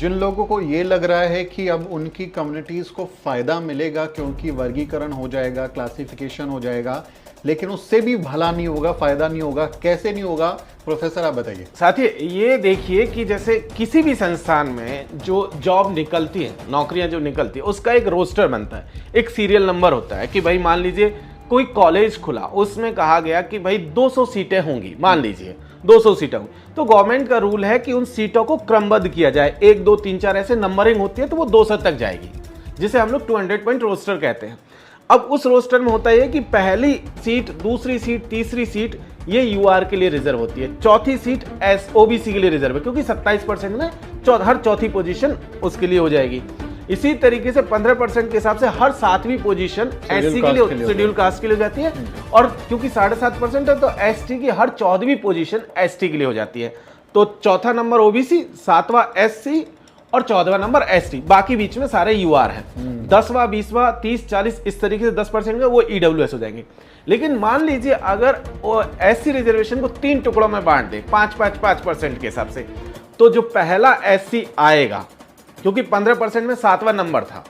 जिन लोगों को ये लग रहा है कि अब उनकी कम्युनिटीज़ को फ़ायदा मिलेगा क्योंकि वर्गीकरण हो जाएगा, क्लासिफिकेशन हो जाएगा, लेकिन उससे भी भला नहीं होगा, फ़ायदा नहीं होगा, कैसे नहीं होगा, प्रोफेसर आप बताइए। साथी ये देखिए कि जैसे किसी भी संस्थान में जो जॉब निकलती है, नौकरियां जो निकलती है, उसका एक रोस्टर बनता है, एक सीरियल नंबर होता है कि भाई मान लीजिए कोई कॉलेज खुला, उसमें कहा गया कि भाई 200 सीटें होंगी, मान लीजिए 200 सीटें होंगी, तो गवर्नमेंट का रूल है कि उन सीटों को क्रमबद्ध किया जाए, 1 2 3 4 ऐसे नंबरिंग होती है, तो वो 200 तक जाएगी, जिसे हम लोग 200 पॉइंट रोस्टर कहते हैं। अब उस रोस्टर में होता है कि पहली सीट, दूसरी सीट, तीसरी सीट ये यूआर के लिए रिजर्व होती है, चौथी सीट ओबीसी के लिए रिजर्व है, क्योंकि 27% में हर चौथी पोजीशन उसके लिए हो जाएगी। इसी तरीके से 15% के हिसाब से हर 7वीं पोजीशन एससी के लिए, शेड्यूल कास्ट के लिए हो जाती है, और क्योंकि 7.5% है तो एसटी की हर 14वीं पोजीशन एसटी के लिए हो जाती है। तो चौथा नंबर ओबीसी, 7वां एससी और 14वां नंबर एसटी, बाकी बीच में सारे यूआर हैं। 10वां, 20वां, 30, 40 इस तरीके से 10% का वो ईडब्ल्यूएस हो जाएंगे। लेकिन मान लीजिए अगर एससी रिजर्वेशन को 3 टुकड़ों में बांट दे 5% के हिसाब से, तो जो पहला एससी आएगा, क्योंकि 15% में 7वां नंबर था,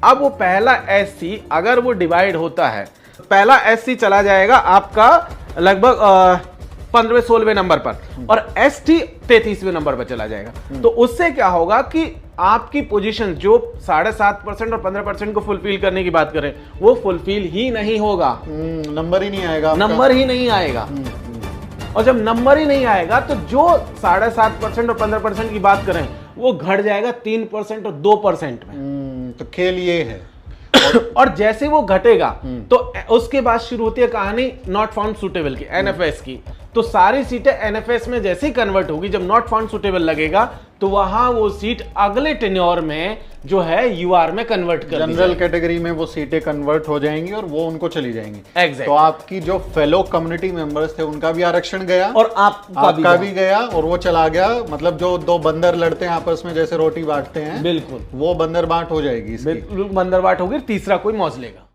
अब वो पहला एससी अगर वो डिवाइड होता है, पहला एससी चला जाएगा आपका लगभग 15वें-16वें नंबर पर, और एसटी 33वें नंबर पर चला जाएगा। तो उससे क्या होगा कि आपकी पोजीशन जो 7.5% और 15% को फुलफिल करने की बात करें, वो फुलफिल ही नहीं होगा, नंबर ही नहीं आएगा, नंबर ही नहीं आएगा। और जब नंबर ही नहीं आएगा तो जो 7.5% और 15% की बात करें, वो घट जाएगा 3% और 2% में। तो खेल ये है। और जैसे वो घटेगा तो उसके बाद शुरू होती है कहानी नॉट फाउंड सुटेबल की, एनएफएस की। तो सारी सीटें एनएफएस में जैसे ही कन्वर्ट होगी, जब नॉट फाउंड सुटेबल लगेगा तो वहां वो सीट अगले टेन्योर में जो है यूआर में कन्वर्ट कर, जनरल कैटेगरी में वो सीटें कन्वर्ट हो जाएंगी और वो उनको चली जाएंगी। Exactly. तो आपकी जो फेलो कम्युनिटी मेंबर्स थे उनका भी आरक्षण गया और आपका भी गया और वो चला गया। मतलब जो दो बंदर लड़ते हैं आपस में, जैसे रोटी बांटते हैं, बिल्कुल वो बंदर बांट हो जाएगी, बिल्कुल बंदर बांट होगी, तीसरा कोई मौज लेगा।